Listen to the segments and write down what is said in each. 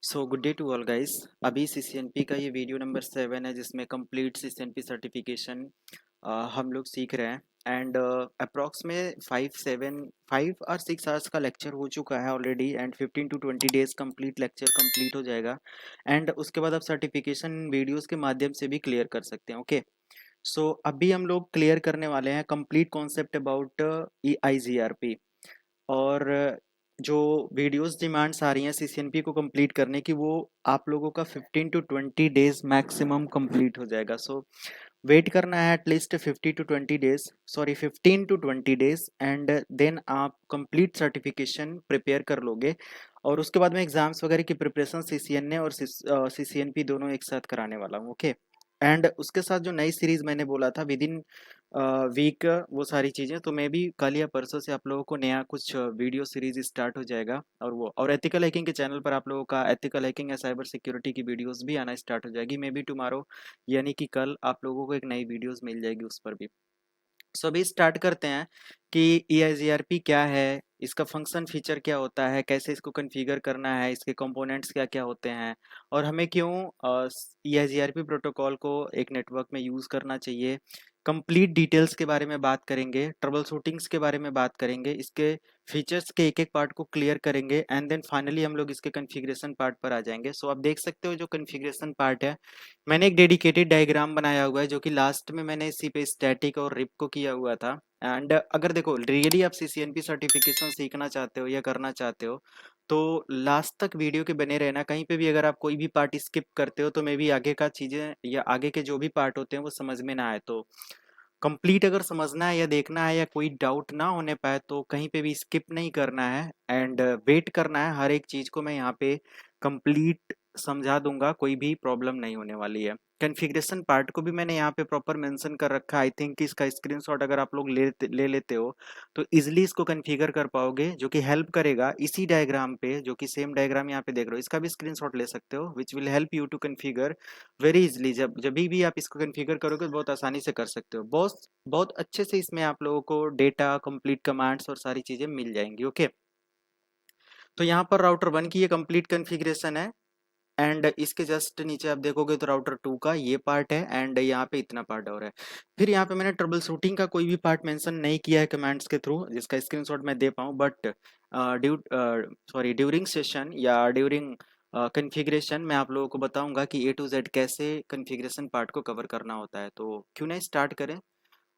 So good day to all guys. अभी CCNP का ये वीडियो नंबर 7 है जिसमें कंप्लीट सीसीएनपी सर्टिफिकेशन हम लोग सीख रहे हैं। एंड अप्रॉक्स में 5 और 6 आवर्स का लेक्चर हो चुका है already. And 15 to 20 days complete lecture complete हो जाएगा। एंड उसके बाद आप सर्टिफिकेशन वीडियोस के माध्यम से भी क्लियर कर सकते हैं। ओके, सो अभी हम लोग क्लियर करने वाले हैं कंप्लीट कॉन्सेप्ट अबाउट IGRP। और जो वीडियोस डिमांड्स आ रही हैं सीसीएनपी को कंप्लीट करने की, वो आप लोगों का 15 to 20 डेज मैक्सिमम कंप्लीट हो जाएगा। सो वेट करना है at least 50 to 20 days, sorry 15 to 20 days, and then आप कंप्लीट सर्टिफिकेशन प्रिपेयर कर लोगे। और उसके बाद में एग्जाम्स वगैरह की प्रिपरेशन सीसीएनए और सीसीएनपी दोनों एक साथ कराने वाला हूँ। ओके, एंड उसके साथ जो नई सीरीज मैंने बोला था विद इन वीक, वो सारी चीज़ें तो मैं भी कल या परसों से आप लोगों को नया कुछ वीडियो सीरीज स्टार्ट हो जाएगा। और वो और एथिकल हैकिंग के चैनल पर आप लोगों का एथिकल हैकिंग या साइबर सिक्योरिटी की वीडियोस भी आना स्टार्ट हो जाएगी। मे बी टुमारो, यानी कि कल आप लोगों को एक नई वीडियोस मिल जाएगी उस पर भी। सो अभी स्टार्ट करते हैं कि EIGRP क्या है, इसका फंक्शन फीचर क्या होता है, कैसे इसको कॉन्फ़िगर करना है, इसके कंपोनेंट्स क्या क्या होते हैं, और हमें क्यों EIGRP प्रोटोकॉल को एक नेटवर्क में यूज़ करना चाहिए। कंप्लीट डिटेल्स के बारे में बात करेंगे, ट्रबल शूटिंग्स के बारे में बात करेंगे, इसके फीचर्स के एक एक पार्ट को क्लियर करेंगे, एंड देन फाइनली हम लोग इसके कॉन्फ़िगरेशन पार्ट पर आ जाएंगे। सो आप देख सकते हो जो कॉन्फ़िगरेशन पार्ट है, मैंने एक डेडिकेटेड डायग्राम बनाया हुआ है जो कि लास्ट में मैंने इसी पे स्टैटिक और रिप को किया हुआ था। एंड अगर देखो रियली आप सीसीएनपी सर्टिफिकेशन सीखना चाहते हो या करना चाहते हो तो लास्ट तक वीडियो के बने रहना। कहीं पे भी अगर आप कोई भी पार्ट स्किप करते हो तो मे बी आगे का चीज़ें या आगे के जो भी पार्ट होते हैं वो समझ में ना आए। तो कंप्लीट अगर समझना है या देखना है या कोई डाउट ना होने पाए तो कहीं पे भी स्किप नहीं करना है, एंड वेट करना है। हर एक चीज़ को मैं यहाँ पे कंप्लीट समझा दूंगा, कोई भी प्रॉब्लम नहीं होने वाली है। कॉन्फ़िगरेशन पार्ट को भी मैंने यहाँ पे प्रॉपर मेंशन कर रखा है। आई थिंक इसका स्क्रीनशॉट अगर आप लोग ले लेते हो तो इजिली इसको कॉन्फ़िगर कर पाओगे, जो कि हेल्प करेगा इसी डायग्राम पे, जो कि सेम डायग्राम यहाँ पे देख रहे हो, इसका भी स्क्रीनशॉट ले सकते हो, which will help you to configure very easily. जब भी आप इसको कॉन्फ़िगर करोगे तो बहुत आसानी से कर सकते हो। बहुत बहुत अच्छे से इसमें आप लोगों को डेटा, कंप्लीट कमांड्स और सारी चीज़ें मिल जाएंगी। ओके, तो यहाँ पर राउटर 1 की ये कंप्लीट कॉन्फ़िगरेशन है, एंड इसके जस्ट नीचे आप देखोगे तो राउटर 2 का ये पार्ट है, एंड यहाँ पे इतना पार्ट और है। फिर यहाँ पे मैंने ट्रबल शूटिंग का कोई भी पार्ट मेंशन नहीं किया है कमांड्स के थ्रू जिसका स्क्रीनशॉट मैं दे पाऊँ, बट ड्यूरिंग सेशन या ड्यूरिंग कॉन्फ़िगरेशन मैं आप लोगों को बताऊंगा कि A to Z कैसे कॉन्फ़िगरेशन पार्ट को कवर करना होता है। तो क्यों ना स्टार्ट करें,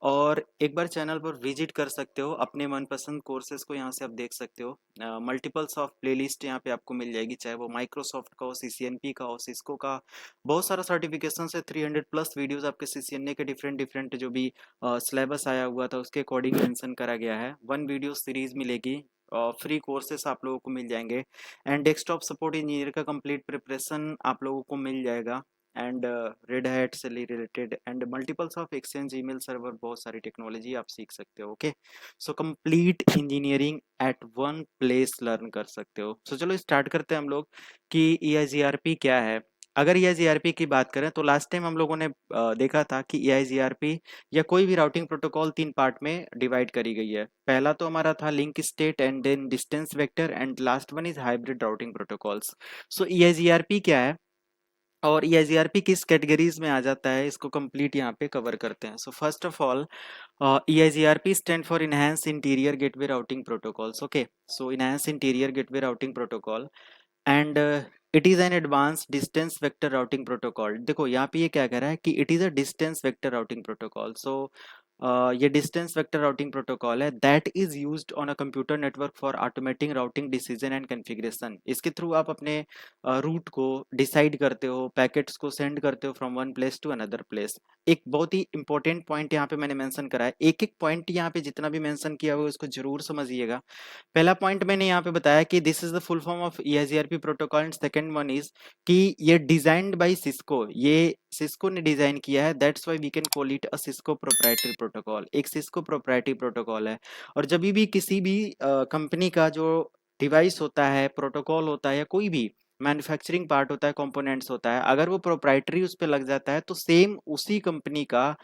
और एक बार चैनल पर विजिट कर सकते हो, अपने मनपसंद कोर्सेज को यहाँ से आप देख सकते हो। मल्टीपल्स ऑफ प्लेलिस्ट यहाँ पे आपको मिल जाएगी, चाहे वो माइक्रोसॉफ्ट का हो, सीसीएनपी का हो, सिस्को का। बहुत सारा सर्टिफिकेशन से 300+ वीडियोस आपके सीसीएनए के डिफरेंट डिफरेंट जो भी सिलेबस आया हुआ था उसके अकॉर्डिंग मेंशन करा गया है। 1 वीडियो सीरीज मिलेगी, फ्री कोर्सेस आप लोगों को मिल जाएंगे, एंड डेस्कटॉप सपोर्ट इंजीनियर का कंप्लीट प्रिपरेशन आप लोगों को मिल जाएगा, एंड रेड हैट से related and multiples of exchange email server, बहुत सारी टेक्नोलॉजी आप सीख सकते हो। Okay, so complete engineering at one place learn कर सकते हो। सो चलो स्टार्ट करते हैं हम लोग कि EIGRP क्या है। अगर EIGRP की बात करें तो लास्ट टाइम हम लोगों ने देखा था कि EIGRP या कोई भी राउटिंग प्रोटोकॉल 3 पार्ट में डिवाइड करी गई है। पहला तो हमारा था link state, and then distance vector, and last one is hybrid routing protocols. So EIGRP क्या है और EIGRP किस कैटेगरीज में आ जाता है, इसको कंप्लीट यहाँ पे कवर करते हैं। So first of all, EIGRP stand for enhance interior gateway routing protocols. Okay, so enhance interior gateway routing protocol, and it is an advance distance vector routing protocol. देखो यहाँ पे ये क्या कह रहा है कि it is a distance vector routing protocol. So ये डिस्टेंस वेक्टर राउटिंग प्रोटोकॉल है that is used on a computer network for automating routing decision and configuration. इसके थ्रू आप अपने रूट को डिसाइड करते हो, पैकेट्स को सेंड करते हो from one place to another place. एक बहुत ही इंपॉर्टेंट पॉइंट यहाँ पे मैंने मेंशन करा है, एक एक पॉइंट यहाँ पे जितना भी मेंशन किया हुआ है उसको जरूर समझिएगा। पहला पॉइंट मैंने यहाँ पे बताया कि this is the full form of EIGRP protocol, and second one is कि ये डिजाइन्ड बाय सिस्को, ये सिस्को ने डिजाइन किया है, that's why we can call it a Cisco proprietary protocol. एक सिस्को प्रोप्राइटरी प्रोटोकॉल है। और जब भी किसी भी कंपनी का जो डिवाइस होता है, प्रोटोकॉल होता है, या कोई भी मैन्युफैक्चरिंग पार्ट होता है, कंपोनेंट्स होता है, अगर वो प्रोप्राइटरी उस पर लग जाता है तो सेम उसी कंपनी का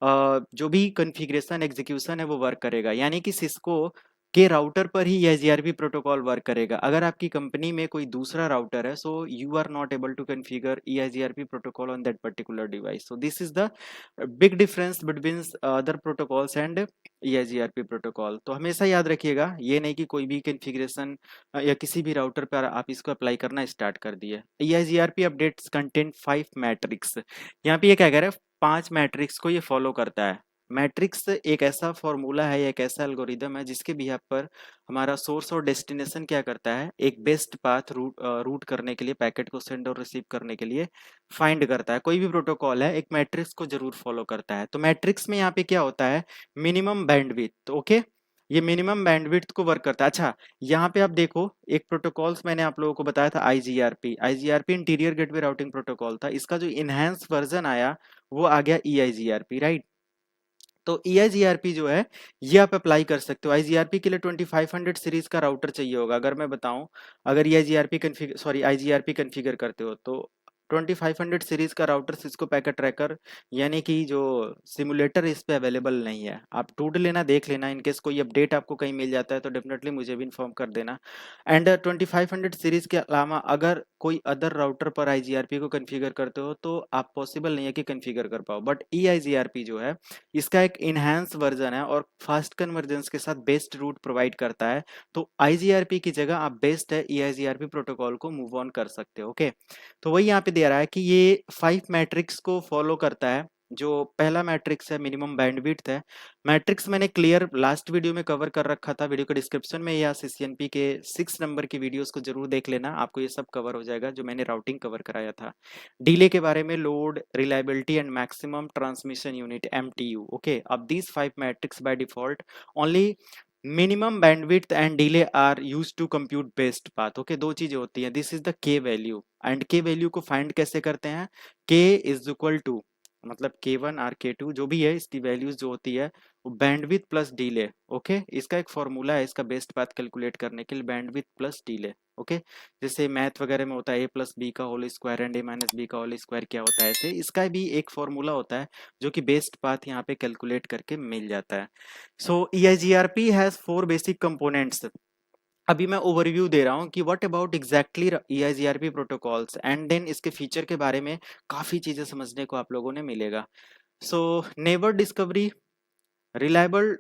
जो भी कॉन्फ़िगरेशन एग्जीक्यूशन है वो वर्क करेगा। यानी कि सिस्को के राउटर पर ही यह जीआरपी प्रोटोकॉल वर्क करेगा। अगर आपकी कंपनी में कोई दूसरा राउटर है, so you are not able to configure EIGRP protocol on that particular device. So this is the big difference between other protocols and EIGRP protocol. तो हमेशा याद रखिएगा, ये नहीं कि कोई भी कॉन्फ़िगरेशन या किसी भी राउटर पर आप इसको अप्लाई करना स्टार्ट कर दिए। EIGRP updates contain 5 matrix. यहाँ पे ये क्या कह रहा है, 5 मैट्रिक्स को ये फॉलो करता है। मैट्रिक्स एक ऐसा फॉर्मूला है, एक ऐसा एल्गोरिदम है जिसके बिहाफ पर हमारा सोर्स और डेस्टिनेशन क्या करता है, एक बेस्ट पाथ रूट करने के लिए, पैकेट को सेंड और रिसीव करने के लिए फाइंड करता है। कोई भी प्रोटोकॉल है एक मैट्रिक्स को जरूर फॉलो करता है। तो मैट्रिक्स में यहाँ पे क्या होता है, मिनिमम बैंडविड्थ। ओके, ये मिनिमम बैंडविड्थ को वर्क करता है। अच्छा, यहाँ पे आप देखो, एक प्रोटोकॉल्स मैंने आप लोगों को बताया था IGRP interior gateway routing protocol था। इसका जो इनहेंस वर्जन आया वो आ गया EIGRP, राइट। तो EIGRP जो है ये आप अप्लाई कर सकते हो। IGRP के लिए 2500 सीरीज का राउटर चाहिए होगा। अगर मैं बताऊं, अगर IGRP कॉन्फ़िगर करते हो तो 2500 सीरीज का राउटर सिस्को पैकेट ट्रैकर यानी कि जो सिमुलेटर इस पे अवेलेबल नहीं है। आप ढूंढ लेना, देख लेना, इनकेस कोई अपडेट आपको कहीं मिल जाता है तो डेफिनेटली मुझे भी इन्फॉर्म कर देना। एंड 2500 सीरीज के अलावा अगर कोई अदर राउटर पर IGRP को कॉन्फ़िगर करते हो तो आप पॉसिबल नहीं है कि कॉन्फ़िगर कर पाओ। बट EIGRP जो है इसका एक इनहैंस वर्जन है और फास्ट कन्वर्जेंस के साथ बेस्ट रूट प्रोवाइड करता है। तो IGRP की जगह आप बेस्ट है EIGRP प्रोटोकॉल को मूव ऑन कर सकते हो। ओके, तो वही यहाँ पे दे रहा है कि ये 5 मैट्रिक्स को फॉलो करता है। जो पहला मैट्रिक्स है मिनिमम बैंडविड्थ है। मैट्रिक्स मैंने क्लियर लास्ट वीडियो में कवर कर रखा था, वीडियो के डिस्क्रिप्शन में या CCNP के 6 नंबर की वीडियोस को जरूर देख लेना, आपको ये सब कवर हो जाएगा जो मैंने राउटिंग कवर कराया था। डिले के बारे में, load, reliability and maximum transmission unit MTU। Okay, अब these 5 metrics by default only minimum bandwidth and delay are use to compute best path. Okay, दो चीजें होती हैं, this is the K value and K value को find कैसे करते हैं, के इज इक्वल टू मतलब K1 और K2 जो भी है, इसकी वैल्यूज जो होती है वो बैंडविड्थ प्लस डिले। ओके, इसका एक फॉर्मूला है इसका बेस्ट पाथ कैलकुलेट करने के लिए, बैंडविड्थ प्लस डिले। ओके, जैसे मैथ वगैरह में होता है A+B का होल स्क्वायर एंड A-B का होल स्क्वायर क्या होता है, ऐसे इसका भी एक फॉर्मूला होता है जो कि बेस्ट पाथ यहाँ पे कैलकुलेट करके मिल जाता है। So EIGRP has 4 basic components. अभी मैं ओवरव्यू दे रहा हूँ कि what about exactly EIGRP protocols and then इसके फीचर के बारे में काफी चीजें समझने को आप लोगों ने मिलेगा। So never discovery, reliable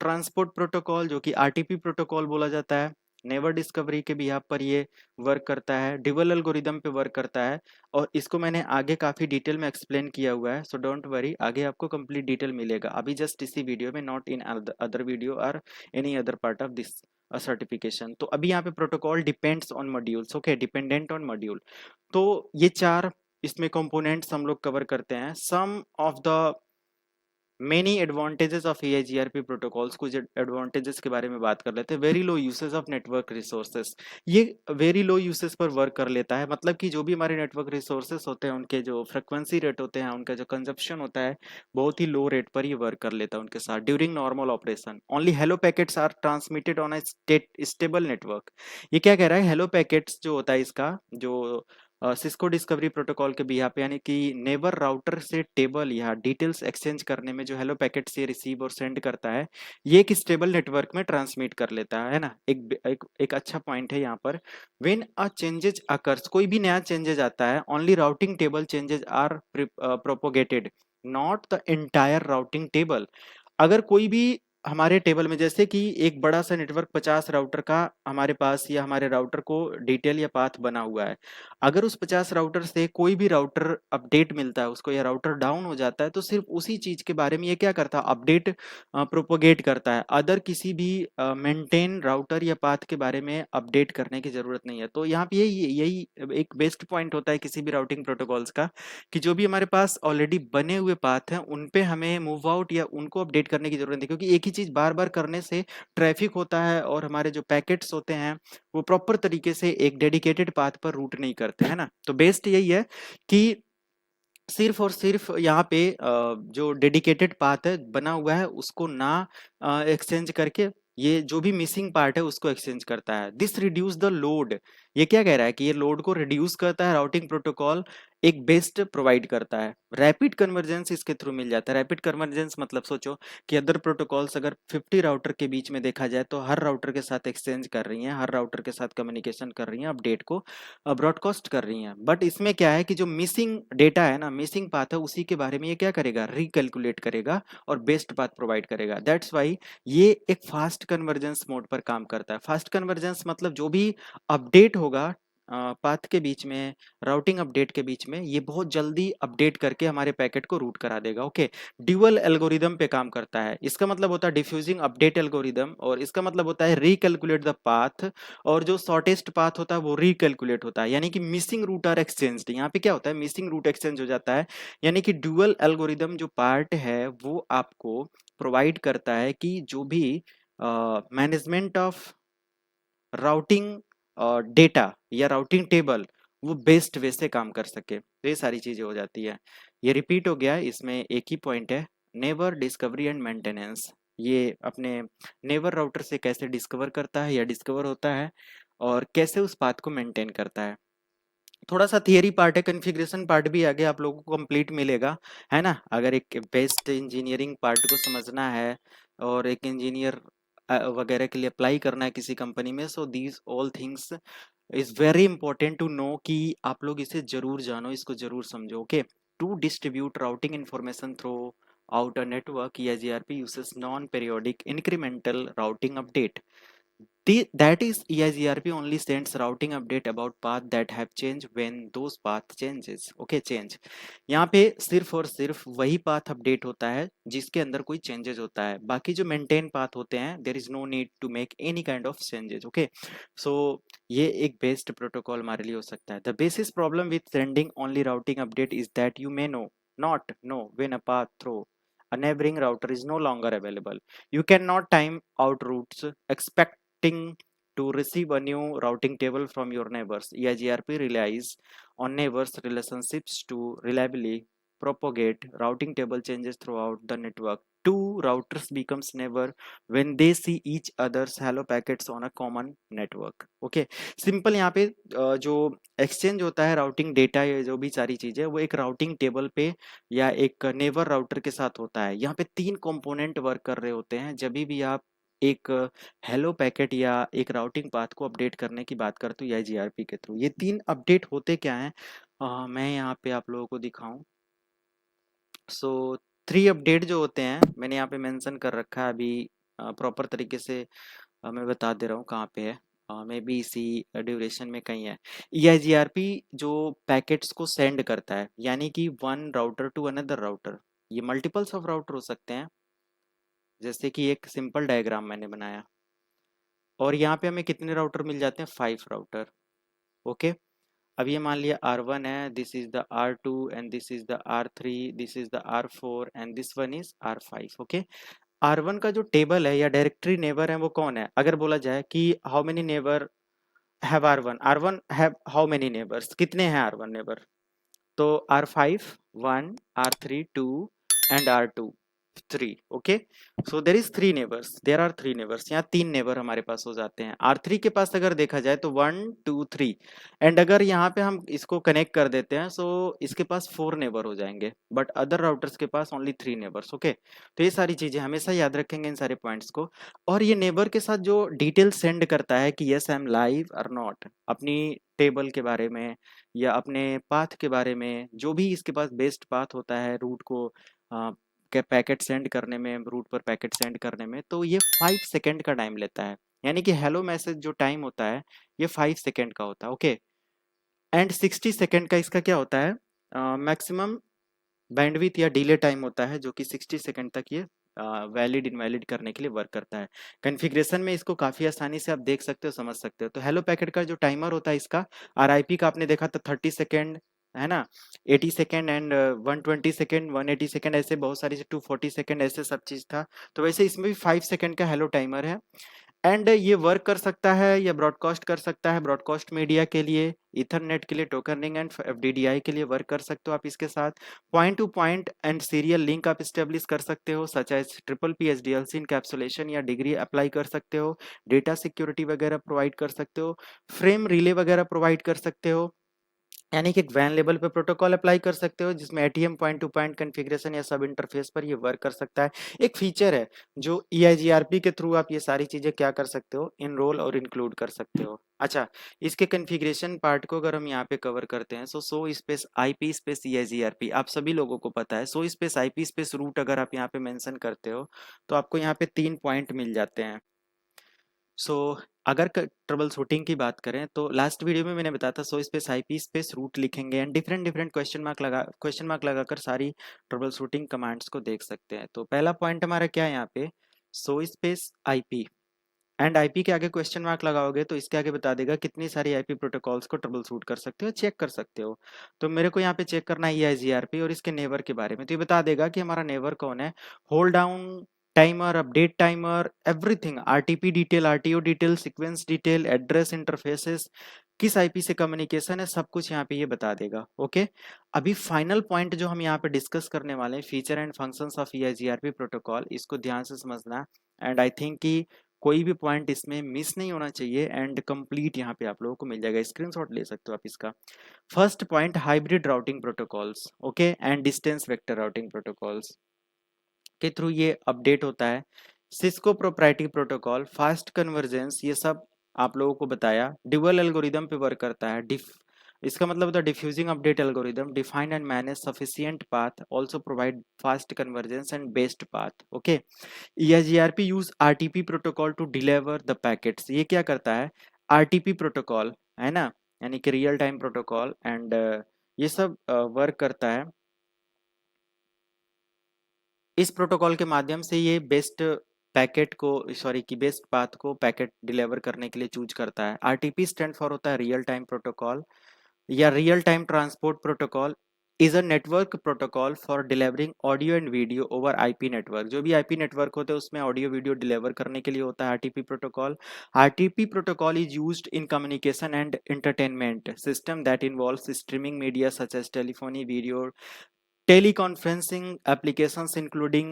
transport protocol जो कि RTP प्रोटोकॉल बोला जाता है, नेवर डिस्कवरी के बिहाफ पर ये वर्क करता है, डिबल एल्गोरिदम पे वर्क करता है और इसको मैंने आगे काफी डिटेल में एक्सप्लेन किया हुआ है। सो डोंट वरी, आगे आपको कंप्लीट डिटेल मिलेगा, अभी जस्ट इसी वीडियो में, नॉट इन अदर वीडियो और any other part of this certification. तो अभी यहाँ पे protocol depends on modules. Okay, dependent on module. तो ये 4 इसमें कंपोनेंट्स हम लोग कवर करते हैं। Some of the many advantages of EIGRP protocols, कुछ एडवांटेजेस के बारे में बात कर लेते हैं। Very low usage of network resources, ये वेरी लो यूसेज पर वर्क कर लेता है, मतलब कि जो भी हमारे नेटवर्क रिसोर्सेस होते हैं उनके जो फ्रिक्वेंसी रेट होते हैं, उनका जो कंजप्शन होता है बहुत ही लो रेट पर ये वर्क कर लेता है उनके साथ during normal operation. Only hello packets are transmitted on a stable network. ये क्या कह रहा है, हेलो पैकेट्स जो होता है इसका जो सिस्को डिस्कवरी प्रोटोकॉल के बिहाफ पे, यानी कि नेबर राउटर से टेबल या डिटेल्स एक्सचेंज करने में जो हेलो पैकेट से रिसीव और सेंड करता है, ये एक स्टेबल नेटवर्क में ट्रांसमिट कर लेता है ना। एक अच्छा पॉइंट है यहाँ पर। व्हेन अ चेंजेज अकर्स, कोई भी नया चेंजेज आता है, only routing table changes are propagated, not the entire routing table. अगर कोई भी हमारे टेबल में, जैसे कि एक बड़ा सा नेटवर्क 50 राउटर का हमारे पास या हमारे राउटर को डिटेल या पाथ बना हुआ है, अगर उस 50 राउटर से कोई भी राउटर अपडेट मिलता है उसको या राउटर डाउन हो जाता है तो सिर्फ उसी चीज के बारे में ये क्या करता है, अपडेट प्रोपोगेट करता है। अदर किसी भी मेंटेन राउटर या पाथ के बारे में अपडेट करने की जरूरत नहीं है। तो यहाँ पे यही यही एक बेस्ट पॉइंट होता है किसी भी राउटिंग प्रोटोकॉल्स का, कि जो भी हमारे पास ऑलरेडी बने हुए पाथ हैं उन पे हमें मूव आउट या उनको अपडेट करने की जरूरत नहीं, क्योंकि एक ही चीज बार बार करने से ट्रैफिक होता है और हमारे जो पैकेट्स होते हैं वो प्रॉपर तरीके से एक डेडिकेटेड पाथ पर रूट नहीं करते, है ना। तो बेस्ट यही है कि सिर्फ और सिर्फ यहाँ पे जो डेडिकेटेड पाथ है बना हुआ है उसको ना एक्सचेंज करके ये जो भी मिसिंग पार्ट है उसको एक्सचेंज करता है। दिस रिड्यूस द लोड, ये क्या कह रहा है कि ये लोड को रिड्यूस करता है, राउटिंग प्रोटोकॉल एक बेस्ट प्रोवाइड करता है, रैपिड कन्वर्जेंस इसके थ्रू मिल जाता है। रैपिड कन्वर्जेंस मतलब सोचो कि अदर प्रोटोकॉल्स अगर 50 राउटर के बीच में देखा जाए तो हर राउटर के साथ एक्सचेंज कर रही हैं, हर राउटर के साथ कम्युनिकेशन कर रही हैं, अपडेट को ब्रॉडकास्ट कर रही हैं। बट इसमें क्या है कि जो मिसिंग डेटा है ना, मिसिंग पाथ है, उसी के बारे में ये क्या करेगा, रिकैलकुलेट करेगा और बेस्ट पाथ प्रोवाइड करेगा। दैट्स वाई ये एक फास्ट कन्वर्जेंस मोड पर काम करता है। फास्ट कन्वर्जेंस मतलब जो भी अपडेट होगा पाथ के बीच में, राउटिंग अपडेट के बीच में, ये बहुत जल्दी अपडेट करके हमारे पैकेट को रूट करा देगा। ओके, ड्यूअल एल्गोरिदम पे काम करता है। इसका मतलब होता है डिफ्यूजिंग अपडेट एल्गोरिदम, और इसका मतलब होता है रिकैलकुलेट द पाथ, और जो शॉर्टेस्ट पाथ होता है वो रिकैलकुलेट होता है। यानी कि मिसिंग रूट आर एक्सचेंज्ड। यहाँ पे क्या होता है, मिसिंग रूट एक्सचेंज हो जाता है। यानी कि ड्यूअल एल्गोरिदम जो पार्ट है वो आपको प्रोवाइड करता है कि जो भी मैनेजमेंट ऑफ राउटिंग डेटा या राउटिंग टेबल वो बेस्ट वे से काम कर सके। तो ये सारी चीजें हो जाती है। ये रिपीट हो गया, इसमें एक ही पॉइंट है, नेवर डिस्कवरी एंड मेंटेनेंस। ये अपने नेवर राउटर से कैसे डिस्कवर करता है या डिस्कवर होता है, और कैसे उस पाथ को मेंटेन करता है। थोड़ा सा थियरी पार्ट है, कॉन्फ़िगरेशन पार्ट भी आगे आप लोगों को कंप्लीट मिलेगा, है ना। अगर एक बेस्ट इंजीनियरिंग पार्ट को समझना है और एक इंजीनियर वगैरह के लिए अप्लाई करना है किसी कंपनी में, so these all things is very important to know, कि आप लोग इसे जरूर जानो, इसको जरूर समझो। Okay, to distribute routing information throughout a network, EIGRP uses non-periodic incremental routing update. That is, EIGRP only sends routing update about path that have changed when those path changes. Okay, change. यहाँ पे सिर्फ और सिर्फ वही path update होता है जिसके अंदर कोई चेंजेस होता है। बाकी जो मेंटेन पाथ होते हैं, there is no need to make any kind of changes. Okay, so ये एक बेस्ट प्रोटोकॉल हमारे लिए हो सकता है। The basis problem with sending only routing update is that you may know not know when a path through a neighboring router is no longer available. You cannot time out routes expecting to receive a new routing table from your neighbors. EIGRP relies on neighbors relationships to reliably propagate routing table changes throughout the network. Two routers becomes neighbor when they see each other's hello packets on a common network. Okay, simple यहाँ पे जो exchange होता है routing data या जो भी सारी चीजें, वो एक राउटिंग टेबल पे या एक नेबर राउटर के साथ होता है। यहाँ पे तीन कंपोनेंट वर्क कर रहे होते हैं जब भी आप एक हेलो पैकेट या एक राउटिंग पाथ को अपडेट करने की बात करते हो या जीआरपी के थ्रू। ये तीन अपडेट होते क्या हैं, मैं यहाँ पे आप लोगों को दिखाऊं। सो 3 अपडेट जो होते हैं मैंने यहाँ पे मेंशन कर रखा है अभी, प्रॉपर तरीके से मैं बता दे रहा हूँ कहाँ पे है, मे बी इसी ड्यूरेशन में कहीं है। EIGRP जो पैकेट्स को सेंड करता है, यानी कि one router to another router, ये मल्टीपल्स ऑफ राउटर हो सकते हैं, जैसे कि एक सिंपल डायग्राम मैंने बनाया। और यहाँ पे हमें कितने राउटर मिल जाते हैं, 5 राउटर। ओके, अब ये मान लिया R1 है, this is the R2 and this is the R3, this is the R4 and this one is R5। Okay, R1 का जो टेबल है या डायरेक्टरी नेबर है वो कौन है, अगर बोला जाए कि how many neighbor have R1 have how many neighbors, कितने हैं R1 नेबर, तो R5 1, R3 2 and R2 3। Okay, so there is 3 neighbors, there are 3 neighbors, यहाँ 3 नेबर हमारे पास हो जाते हैं। R3 के पास अगर देखा जाए तो 1 2 3, एंड अगर यहाँ पे हम इसको कनेक्ट कर देते हैं सो इसके पास 4 नेबर हो जाएंगे, बट अदर राउटर्स के पास ओनली 3 नेबर्स। ओके, तो ये सारी चीजें हमेशा याद रखेंगे इन सारे पॉइंट्स को। और ये नेबर के साथ जो डिटेल सेंड करता है कि यस आई एम लाइव और नॉट, अपनी टेबल के बारे में या अपने पाथ के बारे में, जो भी इसके पास बेस्ट पाथ होता है रूट को के पैकेट सेंड करने में, रूट पर पैकेट सेंड करने में, तो ये 5 सेकेंड का टाइम लेता है। यानी कि हेलो मैसेज जो टाइम होता है ये 5 सेकेंड का होता है। ओके, एंड 60 सेकेंड का इसका क्या होता है, मैक्सिमम बैंडविथ या डिले टाइम होता है, जो कि 60 सेकेंड तक ये वैलिड इनवैलिड करने के लिए वर्क करता है। कॉन्फ़िगरेशन में इसको काफ़ी आसानी से आप देख सकते हो, समझ सकते हो। तो हेलो पैकेट का जो टाइमर होता है इसका, RIP का आपने देखा था 30 सेकेंड, है ना, 80 सेकेंड एंड 120 सेकेंड, 180 सेकेंड, ऐसे बहुत सारी 240 सेकेंड, ऐसे सब चीज़ था। तो वैसे इसमें भी 5 सेकेंड का हेलो टाइमर है। एंड ये वर्क कर सकता है या ब्रॉडकास्ट कर सकता है ब्रॉडकास्ट मीडिया के लिए, ईथरनेट के लिए, टोकनिंग एंड एफडीडीआई के लिए वर्क कर सकते हो आप इसके साथ। Point to point and serial link आप स्टेब्लिश कर सकते हो, such as triple P HDLC encapsulation या डिग्री अप्लाई कर सकते हो, डेटा सिक्योरिटी वगैरह प्रोवाइड कर सकते हो, फ्रेम रिले वगैरह प्रोवाइड कर सकते हो, यानी कि एक वैन लेवल पे प्रोटोकॉल अप्लाई कर सकते हो जिसमें ATM point to point configuration या सब इंटरफेस पर ये वर्क कर सकता है। एक फीचर है जो EIGRP के थ्रू आप ये सारी चीजें क्या कर सकते हो, इनरोल और इंक्लूड कर सकते हो। अच्छा, इसके कॉन्फ़िगरेशन पार्ट को अगर हम यहाँ पे कवर करते हैं, so space IP space EIGRP आप सभी लोगों को पता है। So space IP space route अगर आप यहाँ पे मेंशन करते हो तो आपको यहाँ पे 3 पॉइंट मिल जाते हैं। सो अगर ट्रबल शूटिंग की बात करें तो लास्ट वीडियो में मैंने बताया था so space IP space route लिखेंगे and different different question mark लगाकर सारी ट्रबल शूटिंग कमांड्स को देख सकते हैं। तो पहला पॉइंट हमारा क्या है यहाँ पे, सो स्पेस IP एंड IP के आगे क्वेश्चन मार्क लगाओगे तो इसके आगे बता देगा कितनी सारी IP प्रोटोकॉल्स को ट्रबल शूट कर सकते हो, चेक कर सकते हो। तो मेरे को यहाँ पे चेक करना है EIGRP और इसके नेवर के बारे में। तो ये बता देगा कि हमारा नेवर कौन है, hold down timer, update timer, everything, RTP detail, RTO detail, sequence detail, address, interfaces, किस IP से कम्युनिकेशन है, सब कुछ यहाँ पे ये बता देगा। ओके, अभी फाइनल पॉइंट जो हम यहाँ पे डिस्कस करने वाले हैं, feature and functions of EIGRP protocol, इसको ध्यान से समझना एंड आई थिंक कि कोई भी पॉइंट इसमें मिस नहीं होना चाहिए एंड कंप्लीट यहाँ पे आप लोगों को मिल जाएगा, स्क्रीनशॉट ले सकते हो आप इसका। First point, hybrid routing protocols, okay, and distance vector routing protocols के थ्रू ये अपडेट होता है। Cisco proprietary protocol, fast convergence, ये सब आप लोगों को बताया। ड्यूअल एल्गोरिदम पे वर्क करता है। इसका मतलब होता है diffusing update algorithm, define and manage sufficient path, also provide fast convergence and best path. Okay, EIGRP use RTP protocol to deliver the packets, ये क्या करता है, RTP प्रोटोकॉल है ना, यानी कि रियल टाइम प्रोटोकॉल एंड ये सब वर्क करता है। इस प्रोटोकॉल के माध्यम से ये बेस्ट पैकेट को सॉरी कि बेस्ट पाथ को पैकेट डिलीवर करने के लिए चूज करता है। RTP स्टैंड फॉर होता है रियल टाइम प्रोटोकॉल या real time transport protocol, is a network protocol for delivering audio and video over IP network. जो भी IP नेटवर्क होते हैं उसमें ऑडियो वीडियो डिलीवर करने के लिए होता है RTP protocol. RTP protocol is used in communication and entertainment system that involves streaming media such as telephony, video, teleconferencing applications including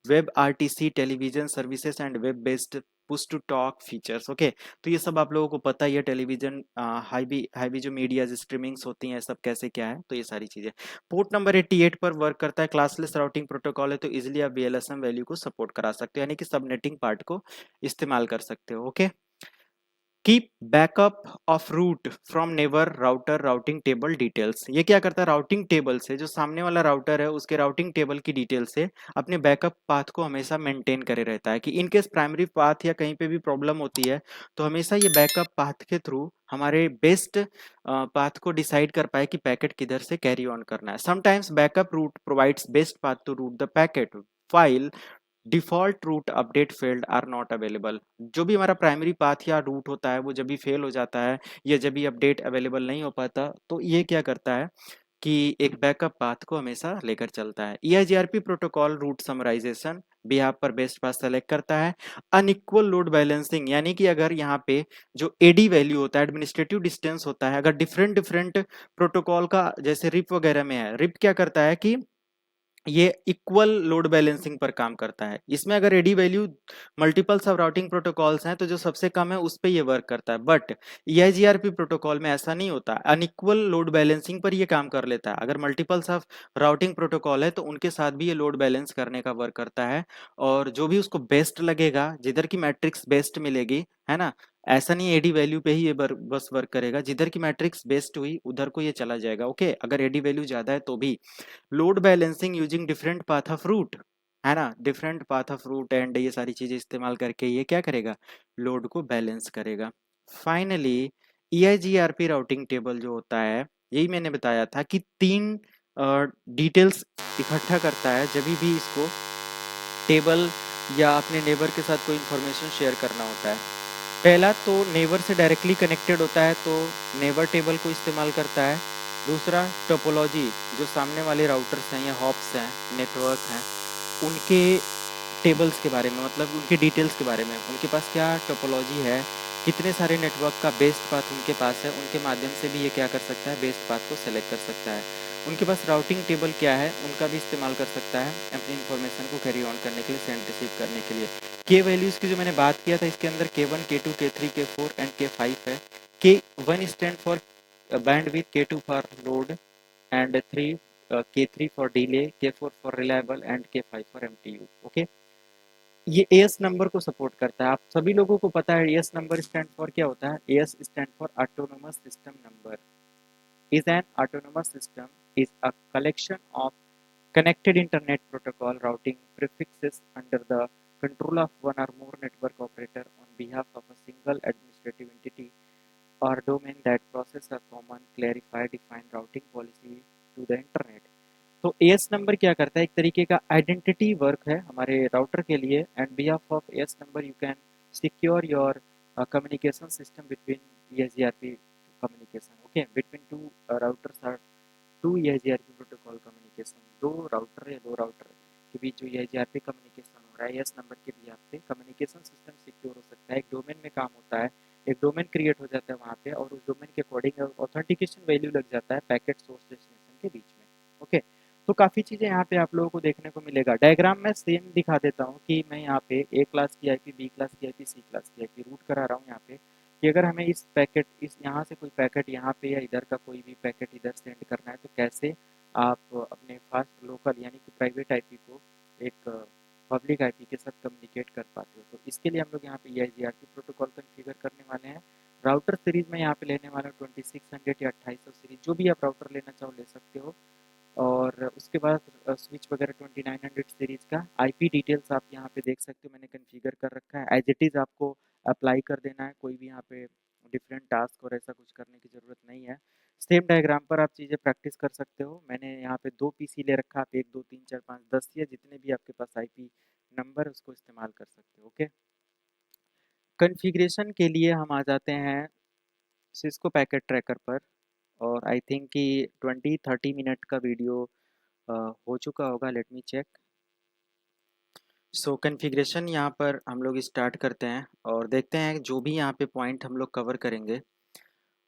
WebRTC, television services and web-based push to talk features. Okay, तो ये सब आप लोगों को पता ही है, television हाईवी जो मीडिया स्ट्रीमिंग्स होती हैं सब कैसे क्या है, तो ये सारी चीजें। पोर्ट नंबर 88 पर वर्क करता है। क्लासलेस राउटिंग प्रोटोकॉल है तो इजिली आप VLSM वैल्यू को सपोर्ट करा सकते हो, यानी कि सबनेटिंग पार्ट को इस्तेमाल कर सकते हो। Okay, keep backup of route from neighbor router routing table details, ये क्या करता है, राउटिंग टेबल से जो सामने वाला राउटर है उसके राउटिंग टेबल की डिटेल से अपने बैकअप पाथ को हमेशा मेंटेन करे रहता है कि इनकेस प्राइमरी पाथ या कहीं पे भी प्रॉब्लम होती है तो हमेशा ये बैकअप पाथ के थ्रू हमारे बेस्ट पाथ को डिसाइड कर पाए कि पैकेट किधर से कैरी ऑन करना है। Sometimes backup route provides best path to route the packet file default route update field are not available. जो भी हमारा प्राइमरी पाथ या रूट होता है वो जब भी फेल हो जाता है या जब भी अपडेट अवेलेबल नहीं हो पाता तो ये क्या करता है कि एक बैकअप पाथ को हमेशा लेकर चलता है। EIGRP protocol route summarization behalf पर बेस्ट पाथ सेलेक्ट करता है। अनइक्वल लोड बैलेंसिंग, यानी कि अगर यहाँ पे जो AD वैल्यू होता है, एडमिनिस्ट्रेटिव डिस्टेंस होता है, अगर डिफरेंट डिफरेंट प्रोटोकॉल का जैसे रिप वगैरह में है, रिप क्या करता है कि ये इक्वल लोड बैलेंसिंग पर काम करता है। इसमें अगर एडी वैल्यू मल्टीपल सब राउटिंग प्रोटोकॉल्स हैं तो जो सबसे कम है उस पे ये वर्क करता है, बट EIGRP प्रोटोकॉल में ऐसा नहीं होता, अनइक्वल लोड बैलेंसिंग पर ये काम कर लेता है। अगर मल्टीपल सब राउटिंग प्रोटोकॉल है तो उनके साथ भी ये लोड बैलेंस करने का वर्क करता है और जो भी उसको बेस्ट लगेगा, जिधर की मैट्रिक्स बेस्ट मिलेगी, है ना, ऐसा नहीं एडी वैल्यू पे ही ये बस वर्क करेगा, जिधर की मैट्रिक्स बेस्ट हुई उधर को ये चला जाएगा। ओके, अगर एडी वैल्यू ज्यादा है तो भी load balancing using different path of route, है ना, different path of route and ये सारी चीजें इस्तेमाल करके ये क्या करेगा, लोड को बैलेंस करेगा। फाइनली EIGRP राउटिंग टेबल जो होता है, यही मैंने बताया था कि 3 डिटेल्स इकट्ठा करता है जब भी इसको टेबल या अपने नेबर के साथ कोई इंफॉर्मेशन शेयर करना होता है। पहला तो नेबर से डायरेक्टली कनेक्टेड होता है तो नेबर टेबल को इस्तेमाल करता है। दूसरा टोपोलॉजी, जो सामने वाले राउटर्स हैं या हॉप्स हैं, नेटवर्क हैं, उनके टेबल्स के बारे में, मतलब उनके डिटेल्स के बारे में, उनके पास क्या टोपोलॉजी है, कितने सारे नेटवर्क का बेस्ट पाथ उनके पास है, उनके माध्यम से भी ये क्या कर सकता है, बेस्ट पाथ को सेलेक्ट कर सकता है। उनके पास राउटिंग टेबल क्या है, उनका भी इस्तेमाल कर सकता है अपनी इन्फॉर्मेशन को कैरी ऑन करने के लिए, सेंड रिसीव करने के लिए। के वैल्यूज़ की जो मैंने बात किया था, इसके अंदर K1, K2, K3, K4 and K5 है। K1 stand for bandwidth, K2 for load and 3 K3 for delay, K4 for reliable and K5 for MTU। Okay, ये एएस नंबर को सपोर्ट करता है। आप सभी लोगों को पता है एएस नंबर स्टैंड फॉर क्या होता है। As stand for autonomous system number. Is an autonomous system is a collection of connected internet protocol routing prefixes under the control of one or more network operator on behalf of a single administrative entity or domain that process a common, clarified, defined routing policy to the internet। तो as number क्या करता है, एक तरीके का identity work है हमारे router के लिए। And behalf of AS number you can secure your communication system between EIGRP communication. Okay, between two routers are to EIGRP protocol communication. दो राउटर या दो राउटर के बीच जो ईएसजीआरपी कम्युनिकेशन हो रहा है, एएस नंबर के बिहाफ पे कम्युनिकेशन सिस्टम सिक्योर हो सकता है। एक डोमेन में काम होता है, एक डोमेन क्रिएट हो जाता है वहाँ पे, और उस डोमेन के अकॉर्डिंग ऑथेंटिकेशन वैल्यू लग जाता है पैकेट सोर्स डेस्टिनेशन के बीच में। ओके, तो काफ़ी चीज़ें यहाँ पे आप लोगों को देखने को मिलेगा। डायग्राम में सेम दिखा देता हूँ कि मैं यहाँ पे ए क्लास की आईपी, बी क्लास की आईपी, सी क्लास की आईपी रूट करा रहा हूँ यहाँ पे, कि अगर हमें इस पैकेट, इस यहाँ से कोई पैकेट यहाँ पे या इधर का कोई भी पैकेट इधर सेंड करना है, तो कैसे आप अपने फास्ट लोकल यानी कि प्राइवेट आईपी को एक पब्लिक आईपी के साथ कम्युनिकेट कर पाते हो। तो इसके लिए हम लोग यहाँ पे EIGRP प्रोटोकॉल कॉन्फ़िगर करने वाले हैं। राउटर सीरीज में यहाँ पे लेने वाला हूँ 2600 या 2800 सीरीज, जो भी आप राउटर लेना चाहो ले सकते हो। और उसके बाद स्विच वगैरह 2900 सीरीज का आईपी डिटेल्स आप यहाँ पे देख सकते हो, मैंने कॉन्फ़िगर कर रखा है। एज इट इज़ आपको अप्लाई कर देना है, कोई भी यहाँ पे डिफरेंट टास्क और ऐसा कुछ करने की ज़रूरत नहीं है। सेम डायग्राम पर आप चीज़ें प्रैक्टिस कर सकते हो। मैंने यहाँ पे 2 पीसी ले रखा, आप 1 2 3 4 5 10 या जितने भी आपके पास आईपी नंबर है उसको इस्तेमाल कर सकते हो। ओके, कॉन्फ़िगरेशन के लिए हम आ जाते हैं सिस्को पैकेट ट्रैकर पर। और आई थिंक कि 20-30 मिनट का वीडियो हो चुका होगा। Let me check. So configuration यहाँ पर हम लोग स्टार्ट करते हैं और देखते हैं जो भी यहाँ पे पॉइंट हम लोग कवर करेंगे।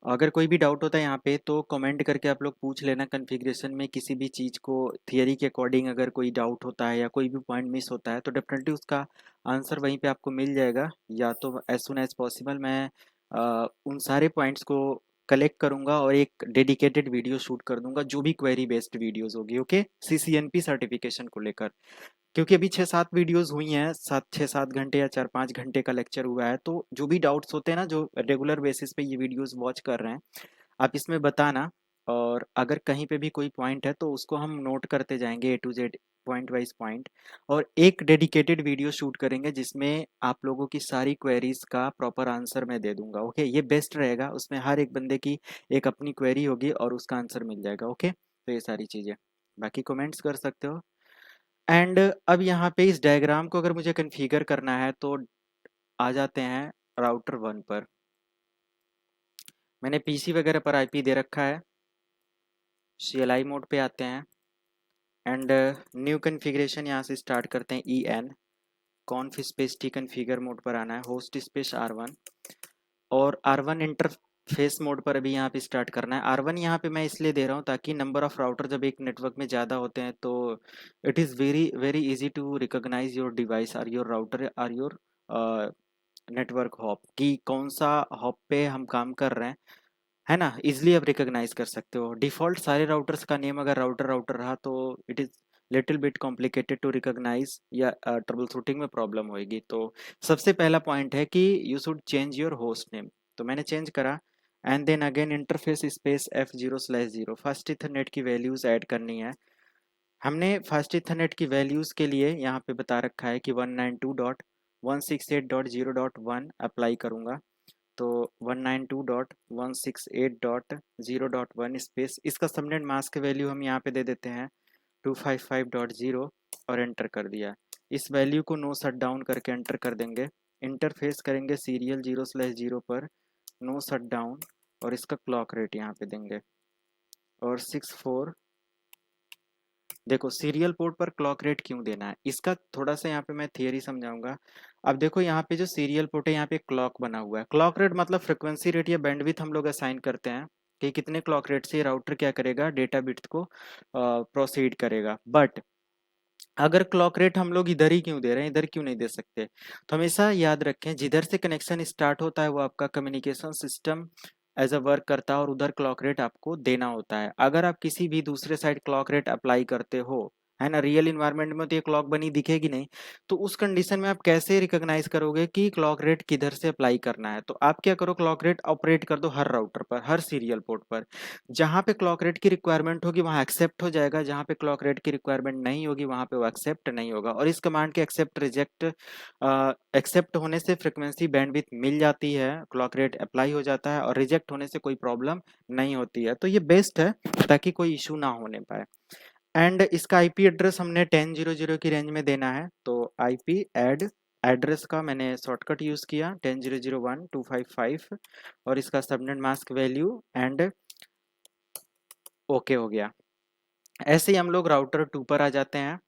अगर कोई भी डाउट होता है यहाँ पे तो कमेंट करके आप लोग पूछ लेना। कॉन्फ़िगरेशन में किसी भी चीज़ को थियरी के अकॉर्डिंग अगर कोई डाउट होता है या कोई भी पॉइंट मिस होता है तो डेफिनेटली उसका आंसर वहीं पे आपको मिल जाएगा। या तो एज सुन एज पॉसिबल मैं उन सारे पॉइंट्स को कलेक्ट करूँगा और एक डेडिकेटेड वीडियो शूट कर दूंगा, जो भी क्वेरी बेस्ड वीडियोज़ होगी। ओके, CCNP सर्टिफिकेशन को लेकर, क्योंकि अभी 6-7 वीडियोस हुई हैं, 6-7 घंटे या 4-5 घंटे का लेक्चर हुआ है। तो जो भी डाउट्स होते हैं ना, जो रेगुलर बेसिस पे ये वीडियोस वॉच कर रहे हैं, आप इसमें बताना। और अगर कहीं पे भी कोई पॉइंट है तो उसको हम नोट करते जाएंगे A to Z, point wise point. और एक डेडिकेटेड वीडियो शूट करेंगे जिसमें आप लोगों की सारी क्वेरीज का प्रॉपर आंसर मैं दे दूंगा। ओके, ये बेस्ट रहेगा, उसमें हर एक बंदे की एक अपनी क्वेरी होगी और उसका आंसर मिल जाएगा। ओके, तो ये सारी चीज़ें, बाकी कमेंट्स कर सकते हो। एंड अब यहाँ पे इस डायग्राम को अगर मुझे कन्फिगर करना है तो आ जाते हैं राउटर 1 पर। मैंने पीसी वगैरह पर आईपी दे रखा है। CLI मोड पे आते हैं एंड न्यू कन्फिग्रेशन यहाँ से स्टार्ट करते हैं। EN कॉन्फ space T configure mode पर आना है, होस्ट स्पेस R1 और R1 इंटरफेस मोड पर अभी यहाँ पे स्टार्ट करना है। R1 यहाँ पे मैं इसलिए दे रहा हूँ ताकि नंबर ऑफ राउटर जब एक नेटवर्क में ज़्यादा होते हैं तो it is very very easy to recognize your device और योर राउटर और योर नेटवर्क हॉप, कि कौन सा हॉप पे हम काम कर रहे हैं, है ना। इजिली आप रिकॉग्नाइज कर सकते हो। डिफ़ॉल्ट सारे राउटर्स का नेम अगर राउटर राउटर रहा तो it is little bit complicated to recognize या ट्रबल शूटिंग में प्रॉब्लम होएगी। तो सबसे पहला पॉइंट है कि you should change your host name. तो मैंने चेंज करा and then again interface space F0/0 fast ethernet की वैल्यूज़ ऐड करनी है। हमने फास्ट ईथरनेट की वैल्यूज़ के लिए यहाँ पे बता रखा है कि 192.168.0.1 अप्लाई करूँगा। तो 192.168.0.1 स्पेस, इसका सबनेट मास्क वैल्यू हम यहाँ पे दे देते हैं 255.0 और एंटर कर दिया। इस वैल्यू को नो शट डाउन करके एंटर कर देंगे। इंटरफेस करेंगे सीरियल 0/0 पर, नो शट डाउन, और इसका क्लॉक रेट यहाँ पे देंगे और देखो सीरियल पोर्ट पर क्लॉक रेट क्यों देना है, इसका थोड़ा सा यहाँ पे मैं थियरी समझाऊंगा। अब देखो यहाँ पे जो सीरियल पोर्ट है यहाँ पे क्लॉक बना हुआ है। क्लॉक रेट मतलब फ्रिक्वेंसी रेट या बैंडविड्थ हम लोग असाइन करते हैं कि कितने क्लॉक रेट से राउटर क्या करेगा, डेटा बिट्स को प्रोसीड करेगा। बट अगर क्लॉक रेट हम लोग इधर ही क्यों दे रहे हैं, इधर क्यों नहीं दे सकते? तो हमेशा याद रखें जिधर से कनेक्शन स्टार्ट होता है वो आपका communication system as a work करता है और उधर क्लॉक रेट आपको देना होता है। अगर आप किसी भी दूसरे साइड क्लॉक रेट अप्लाई करते हो, है ना, रियल इन्वायरमेंट में तो ये क्लॉक बनी दिखेगी नहीं। तो उस कंडीशन में आप कैसे रिकॉग्नाइज करोगे कि क्लॉक रेट किधर से अप्लाई करना है? तो आप क्या करो, क्लॉक रेट ऑपरेट कर दो हर राउटर पर, हर सीरियल पोर्ट पर। जहां पे क्लॉक रेट की रिक्वायरमेंट होगी वहां एक्सेप्ट हो जाएगा, जहां पे क्लॉक रेट की रिक्वायरमेंट नहीं होगी वहां पे वो एक्सेप्ट नहीं होगा। और इस कमांड के एक्सेप्ट रिजेक्ट, एक्सेप्ट होने से फ्रिक्वेंसी बैंडविड्थ मिल जाती है, क्लॉक रेट अप्लाई हो जाता है, और रिजेक्ट होने से कोई प्रॉब्लम नहीं होती है। तो ये बेस्ट है ताकि कोई इशू ना होने पाए। एंड इसका आईपी एड्रेस हमने 10.0.0 की रेंज में देना है, तो आईपी एड एड्रेस का मैंने शॉर्टकट यूज किया 10.0.0.1.255 और इसका subnet mask value and okay हो गया। ऐसे ही हम लोग राउटर 2 पर आ जाते हैं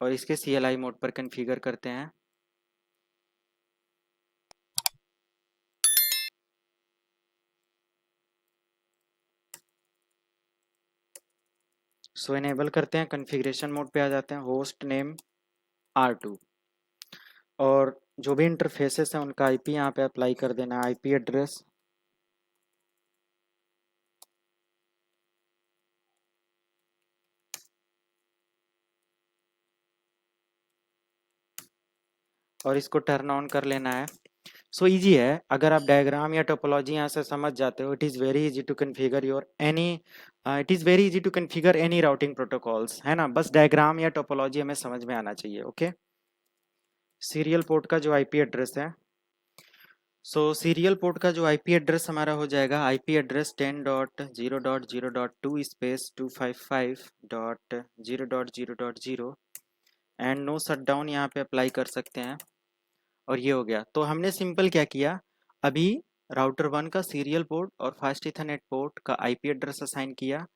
और इसके CLI मोड पर कॉन्फ़िगर करते हैं। सो इनेबल करते हैं, कॉन्फ़िगरेशन मोड पे आ जाते हैं, होस्ट नेम R2 और जो भी इंटरफेसेस हैं उनका आईपी यहाँ पे अप्लाई कर देना, आईपी एड्रेस और इसको टर्न ऑन कर लेना है। सो इजी है, अगर आप डायग्राम या टोपोलॉजी यहाँ से समझ जाते हो, it is very easy to configure your any, it is very easy to configure any routing protocols, है ना। बस डायग्राम या टोपोलॉजी हमें समझ में आना चाहिए। ओके, सीरियल पोर्ट का जो आईपी एड्रेस है, सो सीरियल पोर्ट का जो आईपी एड्रेस हमारा हो जाएगा, IP address 10.0.0.2 space 255.0.0.0 and no shutdown यहाँ पे अप्लाई कर सकते हैं। और ये हो गया। तो हमने सिंपल क्या किया, अभी राउटर 1 का सीरियल पोर्ट और फास्ट इथरनेट पोर्ट का आईपी एड्रेस असाइन किया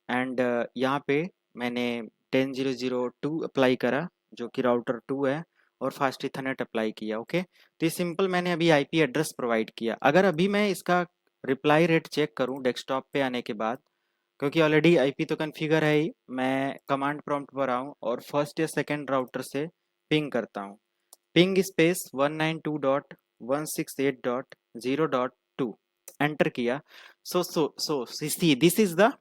एंड यहाँ पे मैंने 10.0.0.2 अप्लाई करा जो कि राउटर 2 है और फास्ट इथरनेट अप्लाई किया। ओके, तो ये सिंपल मैंने अभी आईपी एड्रेस प्रोवाइड किया। अगर अभी मैं इसका रिप्लाई रेट चेक करूं डेस्कटॉप पे आने के बाद, क्योंकि ऑलरेडी आईपी तो कॉन्फ़िगर है ही, मैं कमांड प्रॉम्प्ट पर आऊँ और फर्स्ट या सेकंड राउटर से पिंग करता हूँ, पिंग स्पेस 192.168.0.2 एंटर किया। So see this is the